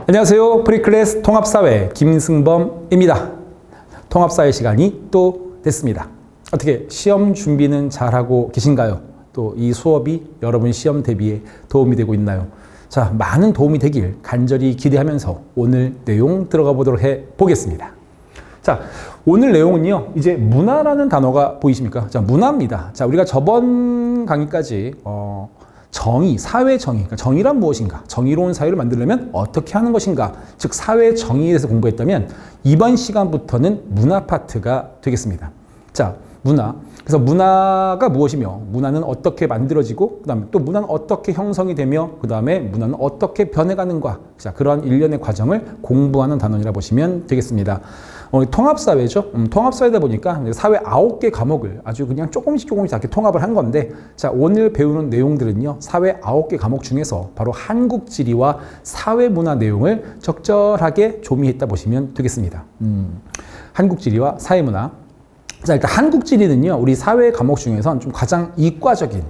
안녕하세요. 프리클래스 통합사회 김승범입니다. 통합사회 시간이 또 됐습니다. 어떻게 시험 준비는 잘하고 계신가요? 또 이 수업이 여러분 시험 대비에 도움이 되고 있나요? 자, 많은 도움이 되길 간절히 기대하면서 오늘 내용 들어가 보도록 해보겠습니다. 자, 오늘 내용은요, 이제 문화라는 단어가 보이십니까? 자, 문화입니다. 자, 우리가 저번 강의까지 정의, 사회 정의, 그러니까 정의란 무엇인가? 정의로운 사회를 만들려면 어떻게 하는 것인가? 즉, 사회 정의에 대해서 공부했다면 이번 시간부터는 문화 파트가 되겠습니다. 자, 문화. 그래서 문화가 무엇이며, 문화는 어떻게 만들어지고, 그 다음에 또 문화는 어떻게 형성이 되며, 그 다음에 문화는 어떻게 변해가는가. 자, 그러한 일련의 과정을 공부하는 단원이라 보시면 되겠습니다. 통합사회죠. 통합사회다 보니까 사회 9개 과목을 아주 그냥 조금씩 이렇게 통합을 한 건데, 자, 오늘 배우는 내용들은요, 사회 9개 과목 중에서 바로 한국지리와 사회문화 내용을 적절하게 조미했다 보시면 되겠습니다. 한국지리와 사회문화. 자, 일단 한국지리는요, 우리 사회 과목 중에선 좀 가장 이과적인,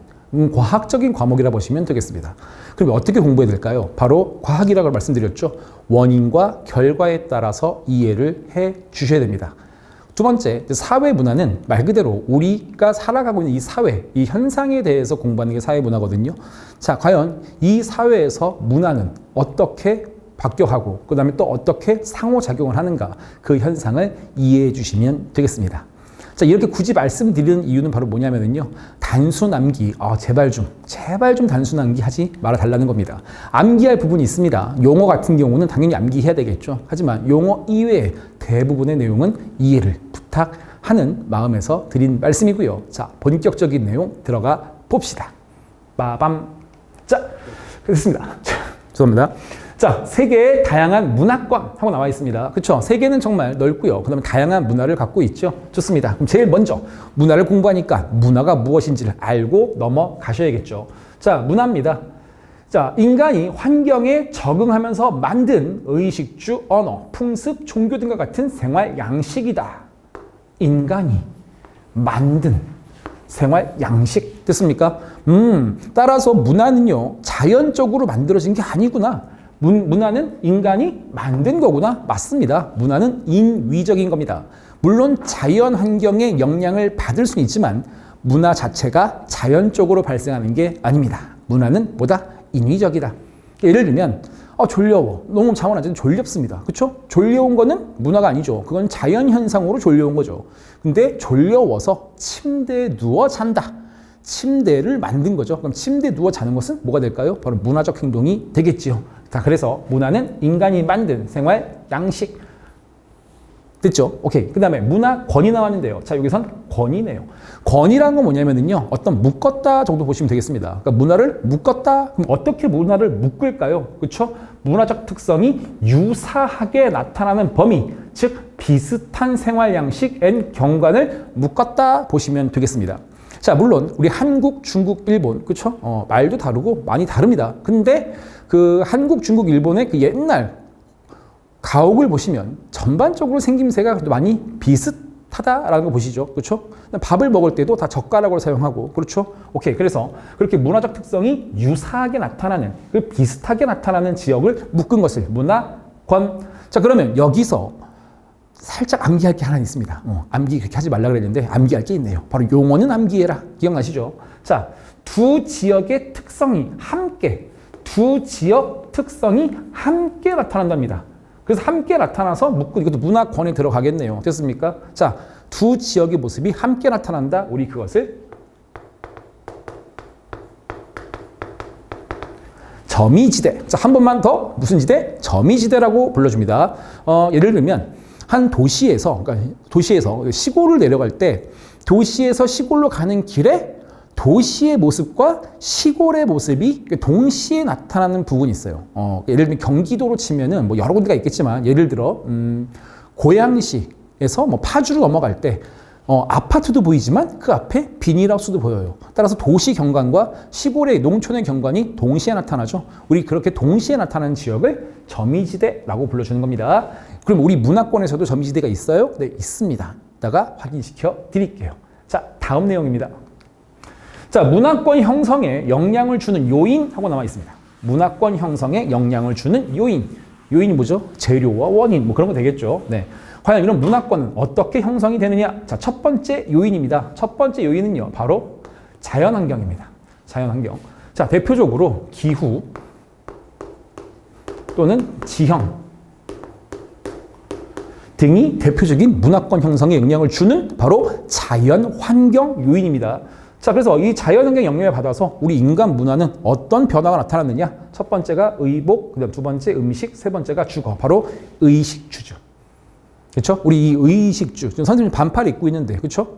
과학적인 과목이라 보시면 되겠습니다. 그럼 어떻게 공부해야 될까요? 바로 과학이라고 말씀드렸죠. 원인과 결과에 따라서 이해를 해 주셔야 됩니다. 두 번째, 사회문화는 말 그대로 우리가 살아가고 있는 이 사회, 이 현상에 대해서 공부하는 게 사회문화거든요. 자, 과연 이 사회에서 문화는 어떻게 바뀌어가고, 그 다음에 또 어떻게 상호작용을 하는가, 그 현상을 이해해 주시면 되겠습니다. 자, 이렇게 굳이 말씀드리는 이유는 바로 뭐냐면요, 단순 암기, 제발 좀 단순 암기 하지 말아달라는 겁니다. 암기할 부분이 있습니다. 용어 같은 경우는 당연히 암기해야 되겠죠. 하지만 용어 이외의 대부분의 내용은 이해를 부탁하는 마음에서 드린 말씀이고요. 자, 본격적인 내용 들어가 봅시다. 빠밤. 자, 됐습니다. 자, 죄송합니다. 자, 세계의 다양한 문화권 하고 나와 있습니다. 그렇죠? 세계는 정말 넓고요. 그 다음에 다양한 문화를 갖고 있죠. 좋습니다. 그럼 제일 먼저 문화를 공부하니까 문화가 무엇인지를 알고 넘어가셔야겠죠. 자, 문화입니다. 자, 인간이 환경에 적응하면서 만든 의식주, 언어, 풍습, 종교 등과 같은 생활 양식이다. 인간이 만든 생활 양식 됐습니까? 따라서 문화는요, 자연적으로 만들어진 게 아니구나. 문화는 인간이 만든 거구나. 맞습니다. 문화는 인위적인 겁니다. 물론 자연 환경의 영향을 받을 수는 있지만 문화 자체가 자연적으로 발생하는 게 아닙니다. 문화는 뭐다? 인위적이다. 예를 들면 졸려워. 너무 잠을 안 자면 졸렵습니다. 그렇죠? 졸려온 거는 문화가 아니죠. 그건 자연 현상으로 졸려온 거죠. 근데 졸려워서 침대에 누워 잔다. 침대를 만든 거죠. 그럼 침대에 누워 자는 것은 뭐가 될까요? 바로 문화적 행동이 되겠지요. 자, 그래서 문화는 인간이 만든 생활 양식. 됐죠? 오케이. 그 다음에 문화권이 나왔는데요. 자, 여기선 권이네요. 권이라는 건 뭐냐면요, 어떤 묶었다 정도 보시면 되겠습니다. 그러니까 문화를 묶었다. 그럼 어떻게 문화를 묶을까요? 그렇죠? 문화적 특성이 유사하게 나타나는 범위, 즉 비슷한 생활 양식 앤 경관을 묶었다 보시면 되겠습니다. 자, 물론 우리 한국, 중국, 일본, 그렇죠? 말도 다르고 많이 다릅니다. 근데 그 한국, 중국, 일본의 그 옛날 가옥을 보시면 전반적으로 생김새가 많이 비슷하다라는 거 보시죠. 그렇죠? 밥을 먹을 때도 다 젓가락으로 사용하고, 그렇죠? 오케이. 그래서 그렇게 문화적 특성이 유사하게 나타나는, 그 비슷하게 나타나는 지역을 묶은 것을 문화권. 자, 그러면 여기서 살짝 암기할 게 하나 있습니다. 암기 그렇게 하지 말라 그랬는데 암기할 게 있네요. 바로 용어는 암기해라. 기억나시죠? 자, 두 지역의 특성이 함께, 두 지역 특성이 함께 나타난답니다. 그래서 함께 나타나서 묶고, 이것도 문화권에 들어가겠네요. 됐습니까? 자, 두 지역의 모습이 함께 나타난다. 우리 그것을 점이지대. 자, 한 번만 더. 무슨 지대? 점이지대라고 불러줍니다. 예를 들면 한 도시에서, 그러니까 도시에서 시골을 내려갈 때 도시에서 시골로 가는 길에 도시의 모습과 시골의 모습이 동시에 나타나는 부분이 있어요. 예를 들면 경기도로 치면은 뭐 여러 군데가 있겠지만, 예를 들어 고양시에서 뭐 파주로 넘어갈 때 아파트도 보이지만 그 앞에 비닐하우스도 보여요. 따라서 도시 경관과 시골의 농촌의 경관이 동시에 나타나죠. 우리 그렇게 동시에 나타나는 지역을 점이지대라고 불러주는 겁니다. 그럼 우리 문화권에서도 점이지대가 있어요? 네, 있습니다. 이따가 확인시켜 드릴게요. 자, 다음 내용입니다. 자, 문화권 형성에 영향을 주는 요인 하고 남아 있습니다. 문화권 형성에 영향을 주는 요인. 요인이 뭐죠? 재료와 원인, 뭐 그런 거 되겠죠. 네. 과연 이런 문화권은 어떻게 형성이 되느냐? 자, 첫 번째 요인입니다. 첫 번째 요인은요, 바로 자연환경입니다. 자연환경. 자, 대표적으로 기후 또는 지형 등이 대표적인 문화권 형성에 영향을 주는 바로 자연환경 요인입니다. 자, 그래서 이 자연환경 영향을 받아서 우리 인간 문화는 어떤 변화가 나타났느냐? 첫 번째가 의복, 그다음 두 번째 음식, 세 번째가 주거. 바로 의식주죠. 그렇죠? 우리 이 의식주. 지금 선생님 반팔 입고 있는데, 그렇죠?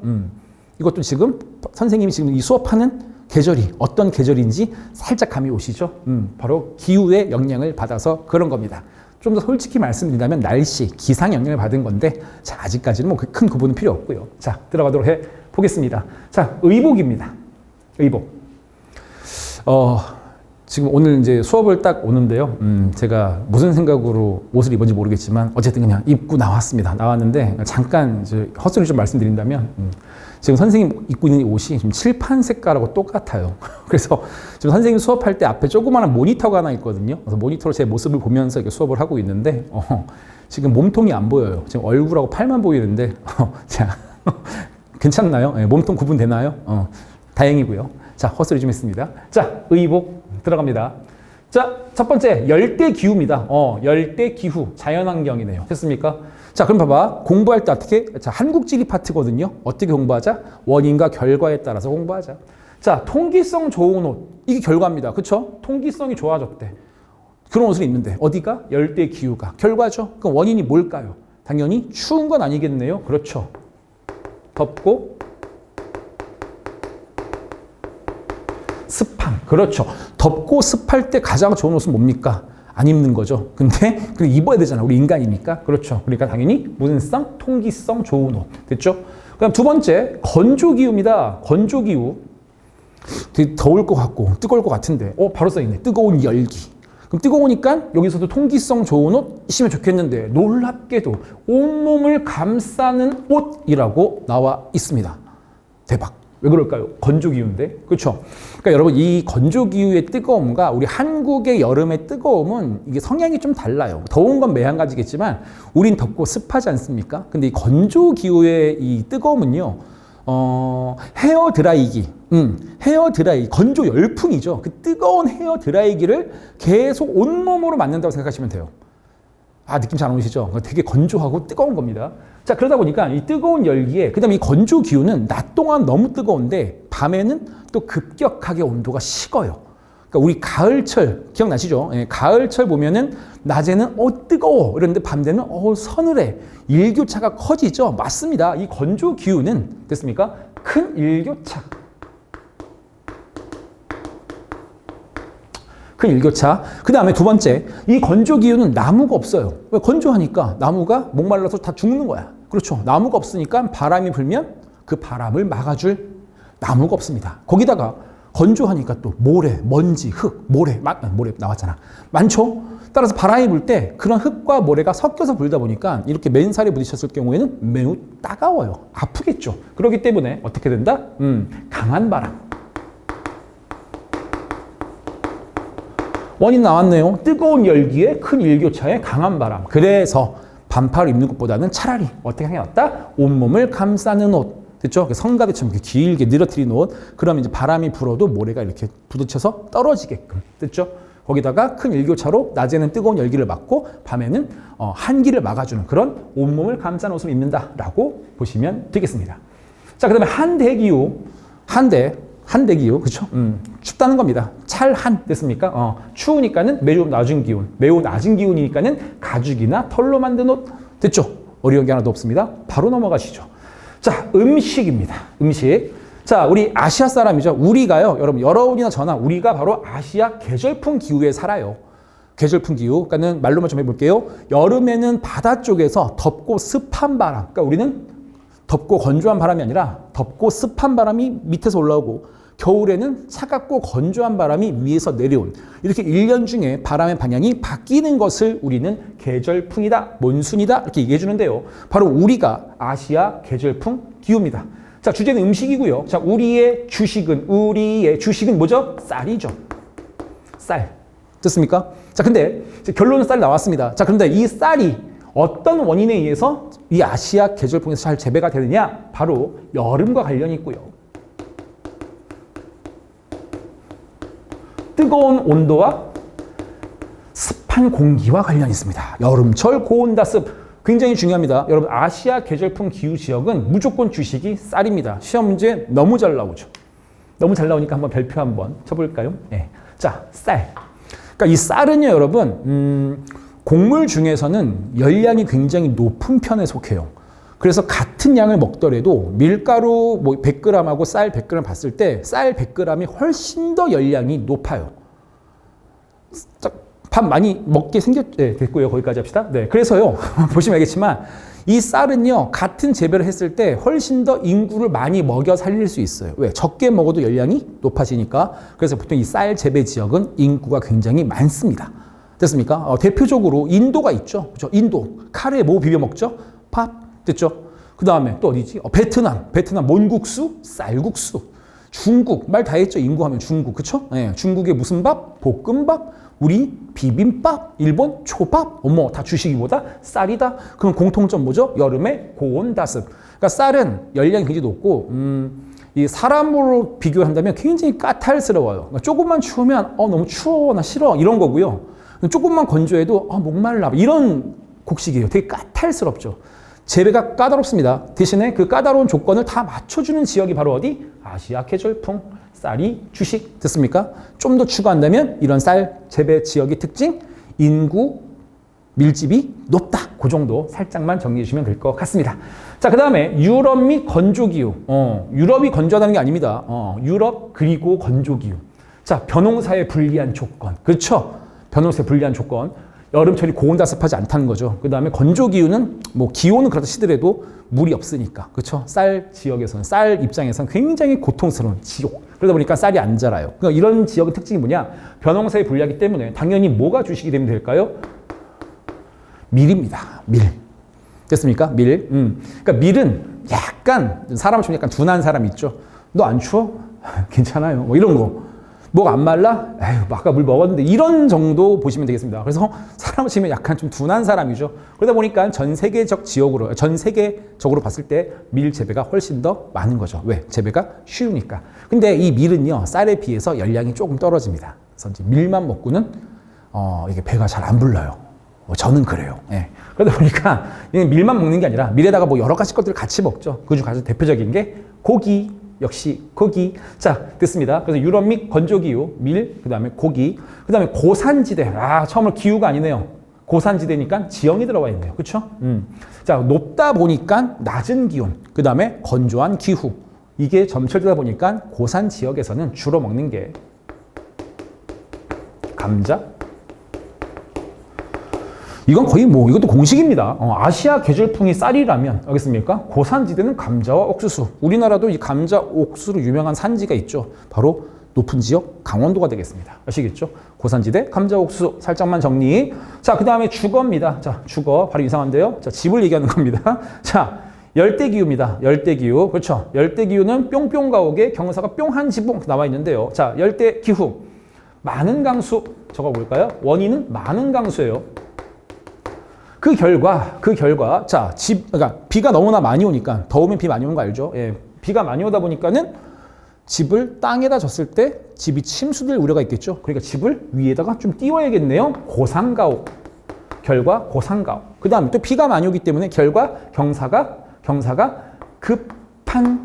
이것도 지금 선생님이 지금 이 수업하는 계절이 어떤 계절인지 살짝 감이 오시죠? 바로 기후의 영향을 받아서 그런 겁니다. 좀 더 솔직히 말씀드린다면 날씨, 기상 영향을 받은 건데, 자, 아직까지는 뭐 큰 구분은 필요 없고요. 자, 들어가도록 해 보겠습니다. 자, 의복입니다. 의복. 지금 오늘 이제 수업을 딱 오는데요. 제가 무슨 생각으로 옷을 입은지 모르겠지만 어쨌든 그냥 입고 나왔습니다. 나왔는데 잠깐 이제 헛소리 좀 말씀드린다면 지금 선생님 입고 있는 옷이 지금 칠판 색깔하고 똑같아요. 그래서 지금 선생님 수업할 때 앞에 조그마한 모니터가 하나 있거든요. 그래서 모니터로 제 모습을 보면서 이렇게 수업을 하고 있는데 지금 몸통이 안 보여요. 지금 얼굴하고 팔만 보이는데 자 괜찮나요? 네, 몸통 구분되나요? 다행이고요. 자, 헛소리 좀 했습니다. 자, 의복 들어갑니다. 자, 첫 번째 열대 기후입니다. 열대 기후 자연환경이네요. 됐습니까? 자, 그럼 봐봐. 공부할 때 어떻게? 자, 한국지리 파트거든요. 어떻게 공부하자? 원인과 결과에 따라서 공부하자. 자, 통기성 좋은 옷. 이게 결과입니다. 그렇죠? 통기성이 좋아졌대. 그런 옷을 입는데 어디가? 열대 기후가. 결과죠. 그럼 원인이 뭘까요? 당연히 추운 건 아니겠네요. 그렇죠. 덥고 습함. 그렇죠. 덥고 습할 때 가장 좋은 옷은 뭡니까? 안 입는 거죠. 근데 입어야 되잖아. 우리 인간이니까. 그렇죠. 그러니까 당연히 무슨성, 통기성 좋은 옷. 됐죠? 그다음 두 번째, 건조기후입니다. 건조기후. 되게 더울 것 같고 뜨거울 것 같은데 바로 써있네. 뜨거운 열기. 그럼 뜨거우니까 여기서도 통기성 좋은 옷 있으면 좋겠는데 놀랍게도 온몸을 감싸는 옷이라고 나와 있습니다. 대박. 왜 그럴까요? 건조기후인데. 그렇죠? 그러니까 여러분 이 건조기후의 뜨거움과 우리 한국의 여름의 뜨거움은 이게 성향이 좀 달라요. 더운 건 매한가지겠지만 우린 덥고 습하지 않습니까? 근데 이 건조기후의 이 뜨거움은요. 헤어 드라이기, 헤어 드라이, 건조 열풍이죠. 그 뜨거운 헤어 드라이기를 계속 온몸으로 맞는다고 생각하시면 돼요. 아, 느낌 잘 안 오시죠? 되게 건조하고 뜨거운 겁니다. 자, 그러다 보니까 이 뜨거운 열기에, 그 다음에 이 건조 기후는 낮 동안 너무 뜨거운데 밤에는 또 급격하게 온도가 식어요. 그러니까 우리 가을철, 기억나시죠? 예, 가을철 보면은 낮에는 뜨거워. 이러는데 밤 되면 서늘해. 일교차가 커지죠? 맞습니다. 이 건조 기후는, 됐습니까? 큰 일교차. 큰 일교차. 그 다음에 두 번째, 이 건조 기후는 나무가 없어요. 왜? 건조하니까 나무가 목말라서 다 죽는 거야. 그렇죠. 나무가 없으니까 바람이 불면 그 바람을 막아줄 나무가 없습니다. 거기다가 건조하니까 또 모래, 먼지, 흙, 모래 나왔잖아. 많죠? 따라서 바람이 불 때 그런 흙과 모래가 섞여서 불다 보니까 이렇게 맨살에 부딪혔을 경우에는 매우 따가워요. 아프겠죠. 그렇기 때문에 어떻게 된다? 강한 바람. 원인 나왔네요. 뜨거운 열기에 큰 일교차에 강한 바람. 그래서 반팔을 입는 것보다는 차라리 어떻게 하는 게 낫다? 온몸을 감싸는 옷. 됐죠? 성가대처럼 이렇게 길게 늘어뜨린 옷. 그러면 이제 바람이 불어도 모래가 이렇게 부딪혀서 떨어지게끔. 됐죠? 거기다가 큰 일교차로 낮에는 뜨거운 열기를 막고 밤에는 한기를 막아주는 그런 온몸을 감싼 옷을 입는다라고 보시면 되겠습니다. 자, 그다음에 한대기후. 한대기후, 그렇죠? 춥다는 겁니다. 찰한 됐습니까? 추우니까는 매우 낮은 기온, 매우 낮은 기온이니까는 가죽이나 털로 만든 옷. 됐죠? 어려운 게 하나도 없습니다. 바로 넘어가시죠. 자, 음식입니다. 음식. 자, 우리 아시아 사람이죠. 우리가요, 여러분, 여러분이나 저나 우리가 바로 아시아 계절풍 기후에 살아요. 계절풍 기후. 그러니까는 말로만 좀 해볼게요. 여름에는 바다 쪽에서 덥고 습한 바람. 그러니까 우리는 덥고 건조한 바람이 아니라 덥고 습한 바람이 밑에서 올라오고 겨울에는 차갑고 건조한 바람이 위에서 내려온 이렇게 1년 중에 바람의 방향이 바뀌는 것을 우리는 계절풍이다, 몬순이다 이렇게 얘기해 주는데요. 바로 우리가 아시아 계절풍 기후입니다. 자, 주제는 음식이고요. 자, 우리의 주식은 뭐죠? 쌀이죠. 쌀. 됐습니까? 자, 근데 결론은 쌀이 나왔습니다. 자, 그런데 이 쌀이 어떤 원인에 의해서 이 아시아 계절풍에서 잘 재배가 되느냐? 바로 여름과 관련이 있고요. 뜨거운 온도와 습한 공기와 관련이 있습니다. 여름철 고온다습 굉장히 중요합니다. 여러분, 아시아 계절풍 기후 지역은 무조건 주식이 쌀입니다. 시험 문제 너무 잘 나오죠. 너무 잘 나오니까 한번 별표 한번 쳐볼까요? 네. 자, 쌀. 그러니까 이 쌀은요, 여러분, 곡물 중에서는 열량이 굉장히 높은 편에 속해요. 그래서 같은 양을 먹더라도 밀가루 뭐 100g하고 쌀 100g 봤을 때 쌀 100g이 훨씬 더 열량이 높아요. 밥 많이 먹게 됐고요. 거기까지 합시다. 네, 그래서요. 보시면 알겠지만 이 쌀은요. 같은 재배를 했을 때 훨씬 더 인구를 많이 먹여 살릴 수 있어요. 왜? 적게 먹어도 열량이 높아지니까. 그래서 보통 이 쌀 재배 지역은 인구가 굉장히 많습니다. 됐습니까? 대표적으로 인도가 있죠. 그렇죠? 인도. 카레에 뭐 비벼 먹죠? 밥. 됐죠? 그 다음에 또 어디지? 베트남 몬국수, 쌀국수. 중국 말 다 했죠. 인구하면 중국. 그렇죠? 네, 중국의 무슨 밥? 볶음밥. 우리 비빔밥, 일본 초밥, 어머 다 주식이보다 쌀이다. 그럼 공통점 뭐죠? 여름에 고온다습. 그러니까 쌀은 열량이 굉장히 높고 이 사람으로 비교한다면 굉장히 까탈스러워요. 그러니까 조금만 추우면 너무 추워 나 싫어 이런 거고요. 조금만 건조해도 목말라 이런 곡식이에요. 되게 까탈스럽죠. 재배가 까다롭습니다. 대신에 그 까다로운 조건을 다 맞춰주는 지역이 바로 어디? 아시아 계절풍. 쌀이 주식 됐습니까? 좀 더 추가한다면 이런 쌀 재배 지역의 특징, 인구 밀집이 높다. 그 정도 살짝만 정리해 주시면 될 것 같습니다. 자, 그 다음에 유럽 및 건조기후. 유럽이 건조하다는 게 아닙니다. 유럽 그리고 건조기후. 자, 벼농사에 불리한 조건. 그렇죠? 벼농사에 불리한 조건. 여름철이 고온다습하지 않다는 거죠. 그 다음에 건조기후는 뭐 기온은 그렇다 치더라도 물이 없으니까. 그렇죠? 쌀 지역에서는, 쌀 입장에서는 굉장히 고통스러운 지옥. 그러다 보니까 쌀이 안 자라요. 그러니까 이런 지역의 특징이 뭐냐? 벼농사에 불리하기 때문에 당연히 뭐가 주식이 되면 될까요? 밀입니다. 밀. 됐습니까? 밀. 그러니까 밀은 약간 사람 좀 약간 둔한 사람 있죠. 너 안 추워? 괜찮아요. 뭐 이런 거. 목 안 말라? 에휴, 아까 물 먹었는데 이런 정도 보시면 되겠습니다. 그래서 사람 치면 약간 좀 둔한 사람이죠. 그러다 보니까 전 세계적으로 봤을 때 밀 재배가 훨씬 더 많은 거죠. 왜? 재배가 쉬우니까. 근데 이 밀은요, 쌀에 비해서 열량이 조금 떨어집니다. 그래서 이제 밀만 먹고는 이게 배가 잘 안 불러요. 저는 그래요. 예. 그러다 보니까 밀만 먹는 게 아니라 밀에다가 뭐 여러 가지 것들을 같이 먹죠. 그중 가장 대표적인 게 고기. 역시 고기. 자, 됐습니다. 그래서 유럽 및 건조기후, 밀, 그 다음에 고기, 그 다음에 고산지대. 처음으로 기후가 아니네요. 고산지대니까 지형이 들어와 있네요. 그렇죠? 자, 높다 보니까 낮은 기온, 그 다음에 건조한 기후. 이게 점철되다 보니까 고산 지역에서는 주로 먹는 게 감자. 이건 거의 이것도 공식입니다. 아시아 계절풍이 쌀이라면, 알겠습니까? 고산지대는 감자와 옥수수. 우리나라도 이 감자, 옥수수로 유명한 산지가 있죠. 바로 높은 지역, 강원도가 되겠습니다. 아시겠죠? 고산지대, 감자, 옥수수. 살짝만 정리. 자, 그 다음에 주거입니다. 자, 주거. 바로 이상한데요. 자, 집을 얘기하는 겁니다. 자, 열대기후입니다. 열대기후. 그렇죠? 열대기후는 뿅뿅 가옥에 경사가 뿅한 지붕 나와 있는데요. 자, 열대기후. 많은 강수. 저거 볼까요? 원인은 많은 강수예요. 그 결과, 자, 그러니까 비가 너무나 많이 오니까, 더우면 비 많이 오는 거 알죠? 예, 비가 많이 오다 보니까는 집을 땅에다 졌을 때 집이 침수될 우려가 있겠죠? 그러니까 집을 위에다가 좀 띄워야겠네요. 고상가옥. 결과, 고상가옥. 그 다음에 또 비가 많이 오기 때문에 결과, 경사가 급한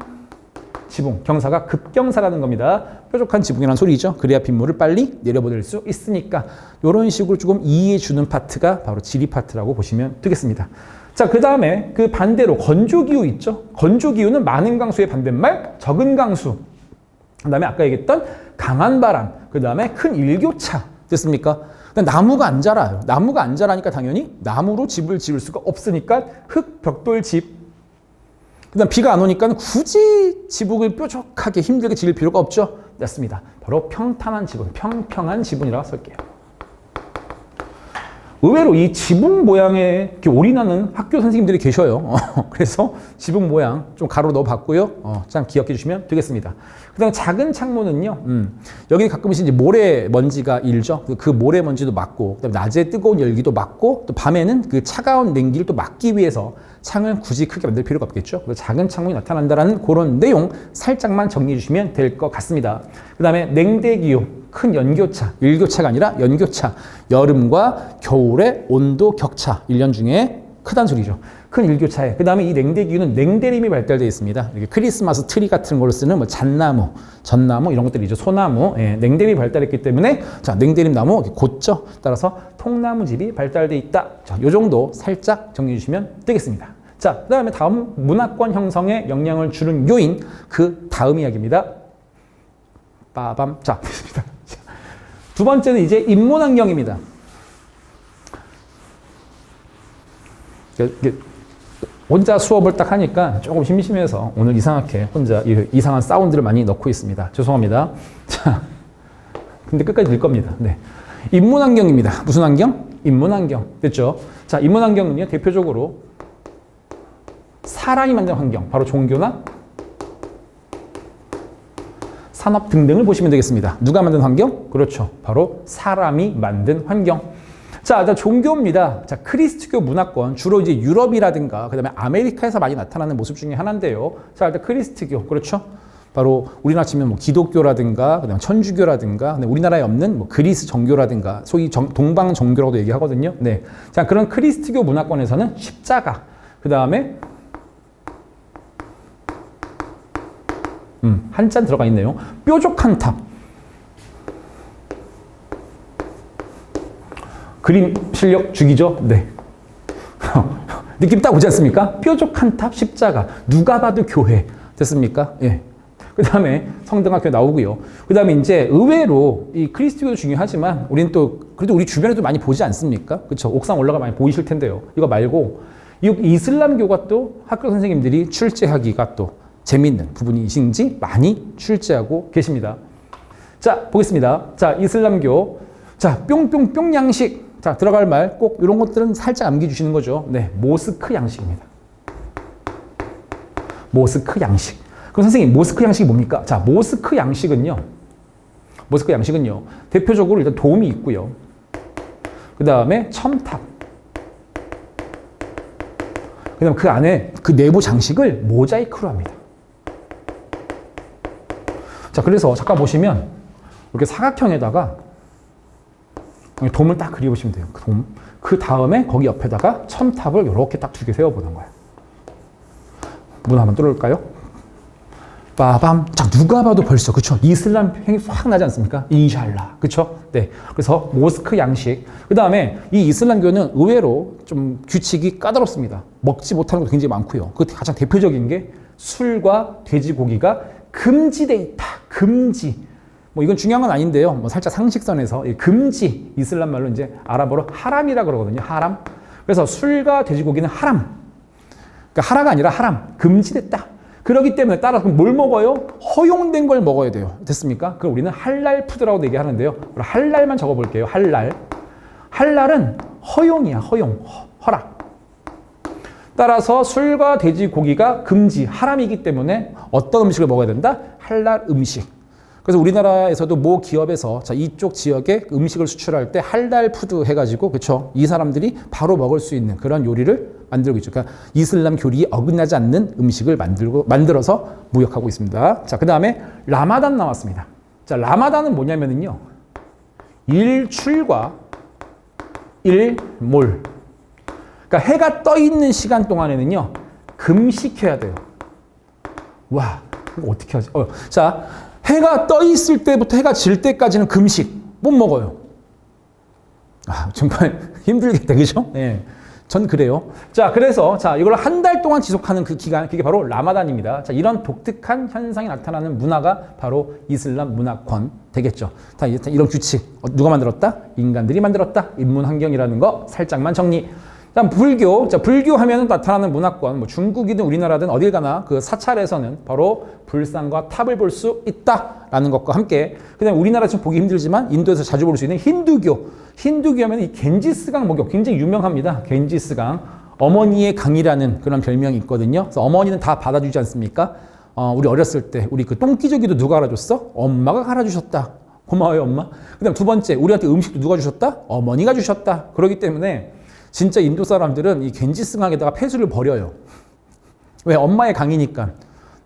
지붕. 경사가 급경사라는 겁니다. 뾰족한 지붕이라는 소리죠. 그래야 빗물을 빨리 내려보낼 수 있으니까. 이런 식으로 조금 이해해 주는 파트가 바로 지리 파트라고 보시면 되겠습니다. 자, 그 다음에 그 반대로 건조기후 있죠. 건조기후는 많은 강수의 반대말 적은 강수. 그 다음에 아까 얘기했던 강한 바람. 그 다음에 큰 일교차. 됐습니까? 나무가 안 자라요. 나무가 안 자라니까 당연히 나무로 집을 지을 수가 없으니까 흙 벽돌집. 그 다음 비가 안 오니까 굳이 지붕을 뾰족하게 힘들게 지을 필요가 없죠. 맞습니다. 바로 평탄한 지붕, 평평한 지붕이라고 쓸게요. 의외로 이 지붕 모양에 이렇게 올인하는 학교 선생님들이 계셔요. 그래서 지붕 모양 좀 가로 넣어봤고요. 참 기억해 주시면 되겠습니다. 그 다음에 작은 창문은요. 여기 가끔씩 이제 모래먼지가 일죠. 그 모래먼지도 막고, 그다음에 낮에 뜨거운 열기도 막고, 또 밤에는 그 차가운 냉기를 또 막기 위해서 창을 굳이 크게 만들 필요가 없겠죠. 그래서 작은 창문이 나타난다는 그런 내용 살짝만 정리해 주시면 될 것 같습니다. 그 다음에 냉대기요. 큰 연교차, 일교차가 아니라 연교차. 여름과 겨울의 온도 격차. 1년 중에 크다는 소리죠. 큰 일교차에. 그 다음에 이 냉대기유는 냉대림이 발달되어 있습니다. 이렇게 크리스마스 트리 같은 걸로 쓰는 뭐 잣나무, 전나무 이런 것들이죠. 소나무. 예, 냉대림이 발달했기 때문에 자, 냉대림 나무 곧죠. 따라서 통나무집이 발달되어 있다. 자, 요 정도 살짝 정리해 주시면 되겠습니다. 자, 그 다음에 다음 문화권 형성에 영향을 주는 요인. 그 다음 이야기입니다. 빠밤. 자, 됐습니다. 두 번째는 이제 인문환경입니다. 혼자 수업을 딱 하니까 조금 심심해서 오늘 이상하게 혼자 이상한 사운드를 많이 넣고 있습니다. 죄송합니다. 자, 근데 끝까지 들 겁니다. 네. 인문환경입니다. 무슨 환경? 인문환경. 됐죠? 자, 인문환경은요, 대표적으로 사람이 만든 환경, 바로 종교나 산업 등등을 보시면 되겠습니다. 누가 만든 환경? 그렇죠. 바로 사람이 만든 환경. 자, 종교입니다. 자, 크리스트교 문화권, 주로 이제 유럽이라든가, 그 다음에 아메리카에서 많이 나타나는 모습 중에 하나인데요. 자, 일단 크리스트교, 그렇죠? 바로 우리나라 치면 뭐 기독교라든가, 그 다음에 천주교라든가, 우리나라에 없는 뭐 그리스 정교라든가, 소위 동방 정교라고도 얘기하거든요. 네. 자, 그런 크리스트교 문화권에서는 십자가, 그 다음에 한자 들어가 있네요. 뾰족한 탑. 그림 실력 죽이죠? 네. 느낌 딱 오지 않습니까? 뾰족한 탑, 십자가. 누가 봐도 교회. 됐습니까? 예. 그 다음에 성등학교 나오고요. 그 다음에 이제 의외로 이 크리스트교도 중요하지만 우리는 또 그래도 우리 주변에도 많이 보지 않습니까? 그렇죠? 옥상 올라가 많이 보이실 텐데요. 이거 말고 이 이슬람교가 또 학교 선생님들이 출제하기가 또 재미있는 부분이신지 많이 출제하고 계십니다. 자, 보겠습니다. 자, 이슬람교. 자, 뿅뿅뿅 양식. 자, 들어갈 말 꼭 이런 것들은 살짝 암기주시는 거죠. 네, 모스크 양식입니다. 모스크 양식. 그럼 선생님, 모스크 양식이 뭡니까? 자, 모스크 양식은요. 대표적으로 일단 돔이 있고요. 그 다음에 첨탑. 그 다음에 그 안에 그 내부 장식을 모자이크로 합니다. 자, 그래서 잠깐 보시면 이렇게 사각형에다가 돔을 딱 그려보시면 돼요. 돔. 그 다음에 거기 옆에다가 첨탑을 이렇게 딱 두 개 세워보는 거예요. 문 한번 뚫을까요? 빠밤. 자, 누가 봐도 벌써, 그쵸? 이슬람 행이 확 나지 않습니까? 인샬라. 그쵸? 네. 그래서 모스크 양식. 그 다음에 이 이슬람교는 의외로 좀 규칙이 까다롭습니다. 먹지 못하는 것도 굉장히 많고요. 그 가장 대표적인 게 술과 돼지고기가 금지돼 있다. 금지. 뭐 이건 중요한 건 아닌데요. 뭐 살짝 상식선에서 금지, 이슬람 말로 이제 아랍어로 하람이라 그러거든요. 하람. 그래서 술과 돼지고기는 하람. 그러니까 하라가 아니라 하람. 금지됐다. 그렇기 때문에 따라서 뭘 먹어요? 허용된 걸 먹어야 돼요. 됐습니까? 그럼 우리는 할랄 푸드라고 얘기하는데요. 할랄만 적어볼게요. 할랄. 할랄은 허용이야. 허용. 허락. 따라서 술과 돼지고기가 금지, 하람이기 때문에 어떤 음식을 먹어야 된다? 할랄 음식. 그래서 우리나라에서도 모 기업에서 자, 이쪽 지역에 음식을 수출할 때 할랄 푸드 해가지고, 그쵸? 이 사람들이 바로 먹을 수 있는 그런 요리를 만들고 있죠. 그러니까 이슬람 교리에 어긋나지 않는 음식을 만들어서 무역하고 있습니다. 자, 그 다음에 라마단 나왔습니다. 자, 라마단은 뭐냐면요. 일출과 일몰. 그러니까 해가 떠 있는 시간 동안에는요, 금식해야 돼요. 와, 이거 어떻게 하지? 자, 해가 떠 있을 때부터 해가 질 때까지는 금식 못 먹어요. 아, 정말 힘들겠다, 그죠? 네, 전 그래요. 자, 그래서 자, 이걸 한 달 동안 지속하는 그 기간, 그게 바로 라마단입니다. 자, 이런 독특한 현상이 나타나는 문화가 바로 이슬람 문화권 되겠죠. 자, 이런 규칙 누가 만들었다? 인간들이 만들었다. 인문 환경이라는 거 살짝만 정리. 다음 불교. 자, 불교 하면 나타나는 문화권, 뭐 중국이든 우리나라든 어딜 가나 그 사찰에서는 바로 불상과 탑을 볼 수 있다라는 것과 함께, 그다음에 우리나라 지금 보기 힘들지만 인도에서 자주 볼 수 있는 힌두교. 힌두교 하면 이 겐지스강 목욕 굉장히 유명합니다. 겐지스강. 어머니의 강이라는 그런 별명이 있거든요. 그래서 어머니는 다 받아주지 않습니까? 우리 어렸을 때 우리 그 똥기저귀도 누가 갈아줬어? 엄마가 갈아주셨다. 고마워요, 엄마. 그다음 두 번째, 우리한테 음식도 누가 주셨다? 어머니가 주셨다. 그렇기 때문에 진짜 인도 사람들은 이 겐지스강에다가 폐수를 버려요. 왜? 엄마의 강이니까.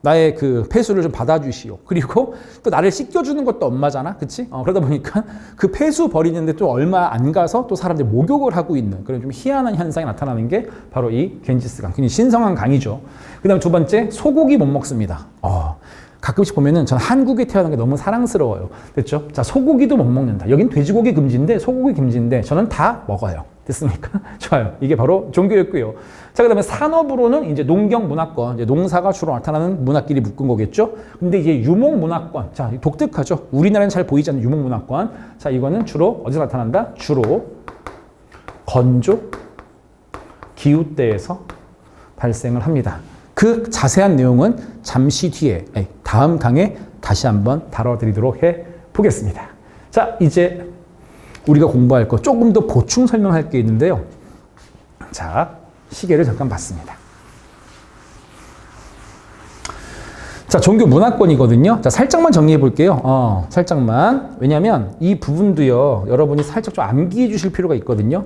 나의 그 폐수를 좀 받아주시오. 그리고 또 나를 씻겨주는 것도 엄마잖아. 그치? 그러다 보니까 그 폐수 버리는데 또 얼마 안 가서 또 사람들이 목욕을 하고 있는 그런 좀 희한한 현상이 나타나는 게 바로 이 겐지스강. 굉장히 신성한 강이죠. 그 다음 두 번째, 소고기 못 먹습니다. 가끔씩 보면은 전 한국에 태어난 게 너무 사랑스러워요. 됐죠? 자, 소고기도 못 먹는다. 여긴 돼지고기 금지인데 소고기 금지인데 저는 다 먹어요. 됐습니까? 좋아요. 이게 바로 종교였고요. 자, 그 다음에 산업으로는 이제 농경 문화권, 이제 농사가 주로 나타나는 문화끼리 묶은 거겠죠? 근데 이제 유목 문화권. 자, 독특하죠? 우리나라는 잘 보이지 않는 유목 문화권. 자, 이거는 주로 어디서 나타난다? 주로 건조, 기후대에서 발생을 합니다. 그 자세한 내용은 잠시 뒤에, 다음 강에 다시 한번 다뤄드리도록 해 보겠습니다. 자, 이제 우리가 공부할 거 조금 더 보충 설명할 게 있는데요. 자, 시계를 잠깐 봤습니다. 자, 종교 문화권이거든요. 자, 살짝만 정리해 볼게요. 살짝만. 왜냐면 이 부분도요, 여러분이 살짝 좀 암기해 주실 필요가 있거든요.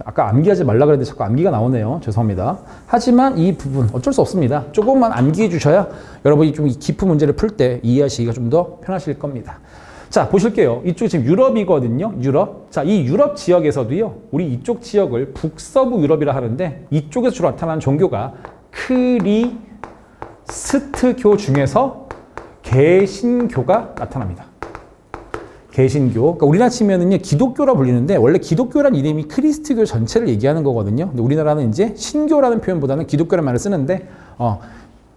아까 암기하지 말라 그랬는데 자꾸 암기가 나오네요. 죄송합니다. 하지만 이 부분 어쩔 수 없습니다. 조금만 암기해 주셔야 여러분이 좀 깊은 문제를 풀 때 이해하시기가 좀 더 편하실 겁니다. 자, 보실게요. 이쪽이 지금 유럽이거든요. 유럽. 자, 이 유럽 지역에서도요, 우리 이쪽 지역을 북서부 유럽이라 하는데 이쪽에서 주로 나타나는 종교가 크리스트교 중에서 개신교가 나타납니다. 개신교. 그러니까 우리나라 치면은요, 기독교라 불리는데 원래 기독교란 이름이 크리스트교 전체를 얘기하는 거거든요. 근데 우리나라는 이제 신교라는 표현보다는 기독교라는 말을 쓰는데,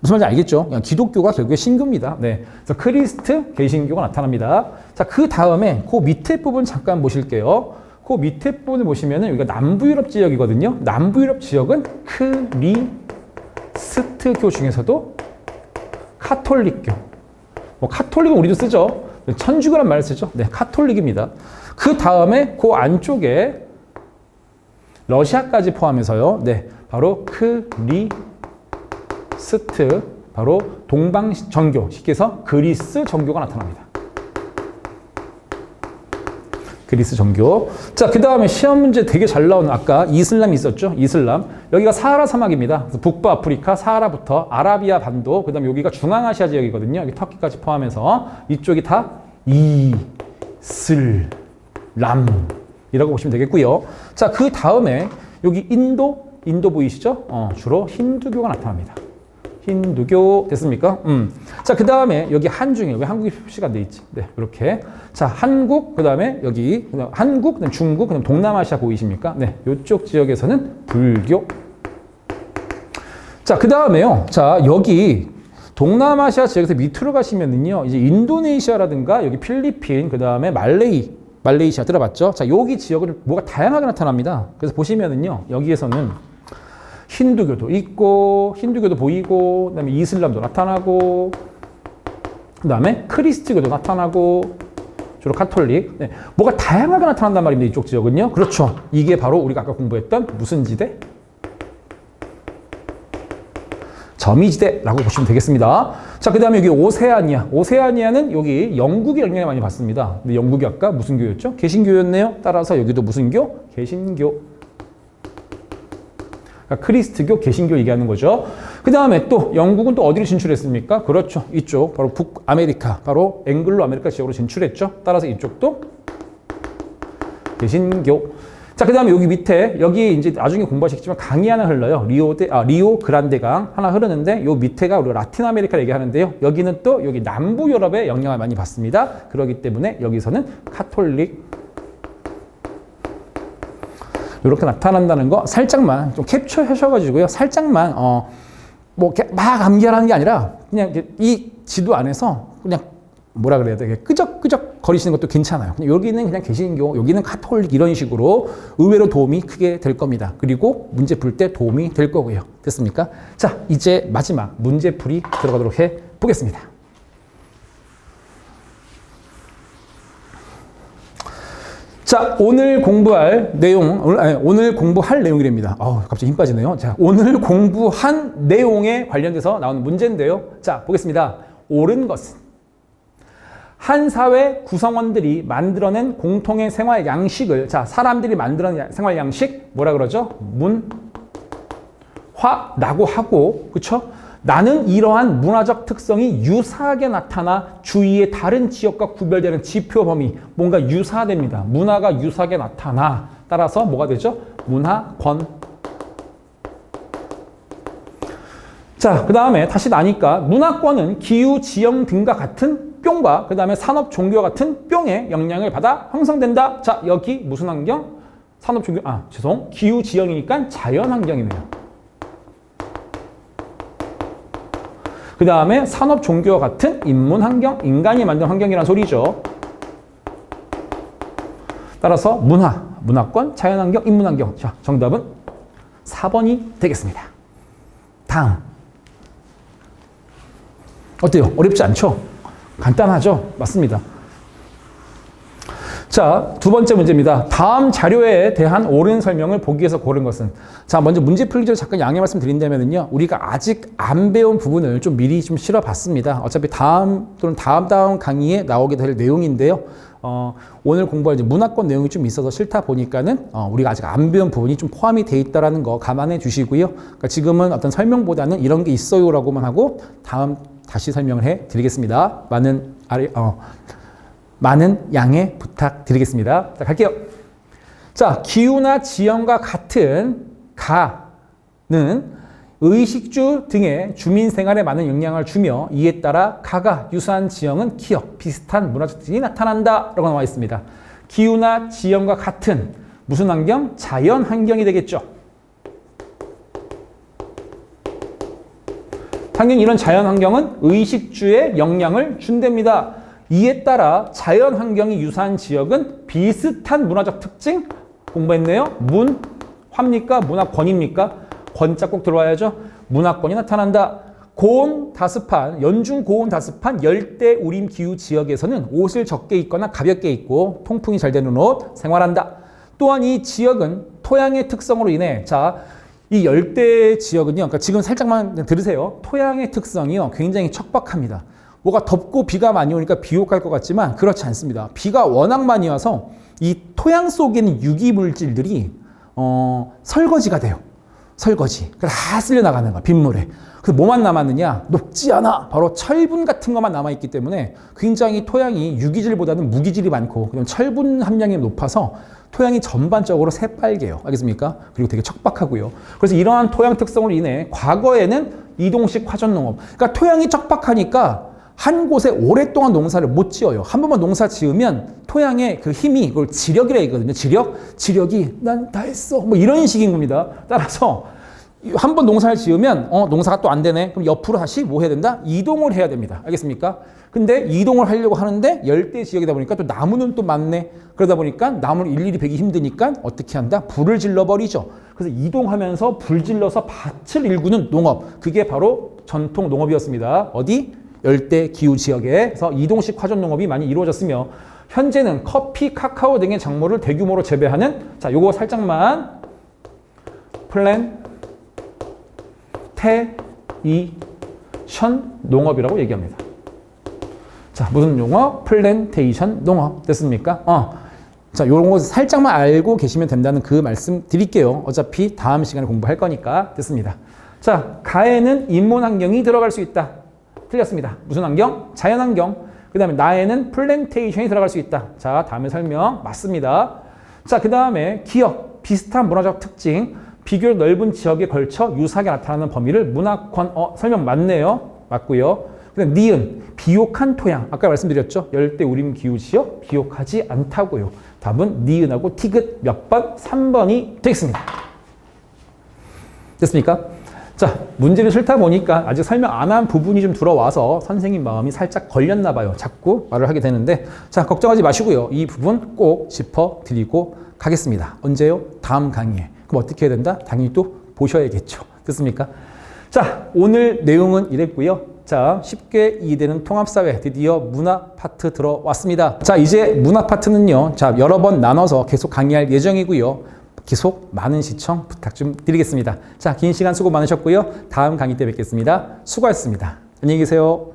무슨 말인지 알겠죠? 그냥 기독교가 결국에 신교입니다. 네. 그래서 크리스트, 개신교가 나타납니다. 자, 그 다음에 그 밑에 부분 잠깐 보실게요. 그 밑에 부분을 보시면은 여기가 남부 유럽 지역이거든요. 남부 유럽 지역은 크리스트교 중에서도 카톨릭교. 뭐 카톨릭은 우리도 쓰죠. 천주교란 말을 쓰죠. 네, 카톨릭입니다. 그 다음에 그 안쪽에 러시아까지 포함해서요. 네, 바로 크리스트, 바로 동방 정교, 쉽게 해서 그리스 정교가 나타납니다. 그리스 정교. 자, 그 다음에 시험 문제 되게 잘 나오는 아까 이슬람이 있었죠. 이슬람. 여기가 사하라 사막입니다. 북부 아프리카 사하라부터 아라비아 반도, 그 다음에 여기가 중앙아시아 지역이거든요. 여기 터키까지 포함해서 이쪽이 다 이슬람이라고 보시면 되겠고요. 자, 그 다음에 여기 인도 보이시죠? 주로 힌두교가 나타납니다. 힌두교 됐습니까? 자, 그 다음에 여기 한중이에요. 왜 한국이 표시가 안 돼 있지? 네, 이렇게. 자, 한국, 그 다음에 여기, 그다음 한국, 그다음 중국, 그다음 동남아시아 보이십니까? 네, 이쪽 지역에서는 불교. 자, 그 다음에요. 자, 여기 동남아시아 지역에서 밑으로 가시면은요, 이제 인도네시아라든가 여기 필리핀, 그 다음에 말레이시아 들어봤죠? 자, 여기 지역은 뭐가 다양하게 나타납니다. 그래서 보시면은요, 여기에서는 힌두교도 있고, 힌두교도 보이고, 그 다음에 이슬람도 나타나고, 그 다음에 크리스트교도 나타나고, 주로 카톨릭. 네. 뭐가 다양하게 나타난단 말입니다. 이쪽 지역은요. 그렇죠. 이게 바로 우리가 아까 공부했던 무슨 지대? 점이지대라고 보시면 되겠습니다. 자, 그 다음에 여기 오세아니아. 오세아니아는 여기 영국이 영향을 많이 받습니다. 근데 영국이 아까 무슨 교였죠? 개신교였네요. 따라서 여기도 무슨 교? 개신교. 크리스트교, 개신교 얘기하는 거죠. 그 다음에 또 영국은 또 어디로 진출했습니까? 그렇죠. 이쪽 바로 북아메리카, 바로 앵글로 아메리카 지역으로 진출했죠. 따라서 이쪽도 개신교. 자, 그 다음에 여기 밑에 여기 이제 나중에 공부하시겠지만 강이 하나 흘러요. 리오 그란데 강 하나 흐르는데 요 밑에가 우리가 라틴 아메리카 얘기하는데요. 여기는 또 여기 남부 유럽의 영향을 많이 받습니다. 그렇기 때문에 여기서는 카톨릭. 이렇게 나타난다는 거 살짝만 좀 캡처 하셔가지고요. 살짝만 뭐 막 암기하라는 게 아니라 그냥 이 지도 안에서 그냥 뭐라 그래야 돼? 끄적끄적 거리시는 것도 괜찮아요. 여기는 그냥 개신교, 여기는 카톨릭 이런 식으로 의외로 도움이 크게 될 겁니다. 그리고 문제 풀 때 도움이 될 거고요. 됐습니까? 자, 이제 마지막 문제풀이 들어가도록 해 보겠습니다. 자, 오늘 공부할 내용, 오늘 공부할 내용이랍니다. 갑자기 힘 빠지네요. 자, 오늘 공부한 내용에 관련돼서 나오는 문제인데요. 자, 보겠습니다. 옳은 것은 한 사회 구성원들이 만들어낸 공통의 생활 양식을, 자, 사람들이 만들어낸 생활 양식, 뭐라 그러죠? 문화라고 하고, 그쵸? 나는 이러한 문화적 특성이 유사하게 나타나 주위의 다른 지역과 구별되는 지표 범위, 뭔가 유사됩니다. 문화가 유사하게 나타나. 따라서 뭐가 되죠? 문화권. 자, 그 다음에 다시 나니까 문화권은 기후, 지형 등과 같은 뿅과 그 다음에 산업, 종교와 같은 뿅의 영향을 받아 형성된다. 자, 여기 무슨 환경? 산업, 종교, 기후, 지형이니까 자연 환경이네요. 그 다음에 산업, 종교와 같은 인문 환경, 인간이 만든 환경이란 소리죠. 따라서 문화권, 자연 환경, 인문 환경. 자, 정답은 4번이 되겠습니다. 다음. 어때요? 어렵지 않죠? 간단하죠? 맞습니다. 자, 두 번째 문제입니다. 다음 자료에 대한 옳은 설명을 보기 위해서 고른 것은, 자, 먼저 문제 풀기 전에 잠깐 양해 말씀 드린다면요, 우리가 아직 안 배운 부분을 좀 미리 좀 실어봤습니다. 어차피 다음 또는 다음 강의에 나오게 될 내용인데요. 오늘 공부할 이제 문화권 내용이 좀 있어서 싫다 보니까는 우리가 아직 안 배운 부분이 좀 포함이 돼 있다라는 거 감안해 주시고요. 그러니까 지금은 어떤 설명보다는 이런 게 있어요라고만 하고 다음 다시 설명을 해 드리겠습니다. 많은 양해 부탁드리겠습니다. 자, 갈게요. 자, 기후나 지형과 같은 가는 의식주 등의 주민 생활에 많은 영향을 주며 이에 따라 가가 유사한 지형은 기역, 비슷한 문화적 특징이 나타난다 라고 나와 있습니다. 기후나 지형과 같은 무슨 환경? 자연 환경이 되겠죠. 당연히 이런 자연 환경은 의식주에 영향을 준답니다. 이에 따라 자연 환경이 유사한 지역은 비슷한 문화적 특징 공부했네요. 문화입니까? 문화권입니까? 권자 꼭 들어와야죠. 문화권이 나타난다. 고온 다습한, 연중 고온 다습한 열대 우림 기후 지역에서는 옷을 적게 입거나 가볍게 입고 통풍이 잘 되는 옷 생활한다. 또한 이 지역은 토양의 특성으로 인해, 자, 이 열대 지역은요, 그러니까 지금 살짝만 들으세요. 토양의 특성이요, 굉장히 척박합니다. 뭐가 덥고 비가 많이 오니까 비옥할 것 같지만 그렇지 않습니다. 비가 워낙 많이 와서 이 토양 속에 있는 유기물질들이 설거지가 돼요. 설거지. 다 쓸려 나가는 거야, 빗물에. 그래서 뭐만 남았느냐? 녹지 않아. 바로 철분 같은 것만 남아있기 때문에 굉장히 토양이 유기질보다는 무기질이 많고, 그다음에 철분 함량이 높아서 토양이 전반적으로 새빨개요. 알겠습니까? 그리고 되게 척박하고요. 그래서 이러한 토양 특성으로 인해 과거에는 이동식 화전농업. 그러니까 토양이 척박하니까 한 곳에 오랫동안 농사를 못 지어요. 한 번만 농사 지으면 토양의 그 힘이, 그걸 지력이라 얘기거든요. 지력이 난 다 했어. 뭐 이런 식인 겁니다. 따라서 한 번 농사를 지으면 농사가 또 안 되네. 그럼 옆으로 다시 뭐 해야 된다? 이동을 해야 됩니다. 알겠습니까? 근데 이동을 하려고 하는데 열대 지역이다 보니까 또 나무는 또 많네. 그러다 보니까 나무를 일일이 베기 힘드니까 어떻게 한다? 불을 질러버리죠. 그래서 이동하면서 불 질러서 밭을 일구는 농업. 그게 바로 전통 농업이었습니다. 어디? 열대 기후 지역에서 이동식 화전 농업이 많이 이루어졌으며, 현재는 커피, 카카오 등의 작물을 대규모로 재배하는, 자, 요거 살짝만 플랜테이션 농업이라고 얘기합니다. 자, 무슨 농업? 플랜테이션 농업. 됐습니까? 자, 요런 거 살짝만 알고 계시면 된다는 그 말씀 드릴게요. 어차피 다음 시간에 공부할 거니까. 됐습니다. 자, 가에는 인문 환경이 들어갈 수 있다. 틀렸습니다. 무슨 환경? 자연 환경. 그 다음에 나에는 플랜테이션이 들어갈 수 있다. 자, 다음에 설명 맞습니다. 자, 그 다음에 기역, 비슷한 문화적 특징, 비교적 넓은 지역에 걸쳐 유사하게 나타나는 범위를 문화권, 설명 맞네요. 맞고요. 그 다음 니은, 비옥한 토양. 아까 말씀드렸죠? 열대 우림 기후 지역, 비옥하지 않다고요. 답은 니은하고 티귿 몇 번? 3번이 되겠습니다. 됐습니까? 자, 문제를 싫다 보니까 아직 설명 안 한 부분이 좀 들어와서 선생님 마음이 살짝 걸렸나 봐요. 자꾸 말을 하게 되는데, 자, 걱정하지 마시고요. 이 부분 꼭 짚어드리고 가겠습니다. 언제요? 다음 강의에. 그럼 어떻게 해야 된다? 당연히 또 보셔야겠죠. 됐습니까? 자, 오늘 내용은 이랬고요. 자, 쉽게 이해되는 통합사회 드디어 문화 파트 들어왔습니다. 자, 이제 문화 파트는요. 자, 여러 번 나눠서 계속 강의할 예정이고요. 계속 많은 시청 부탁 좀 드리겠습니다. 자, 긴 시간 수고 많으셨고요. 다음 강의 때 뵙겠습니다. 수고하셨습니다. 안녕히 계세요.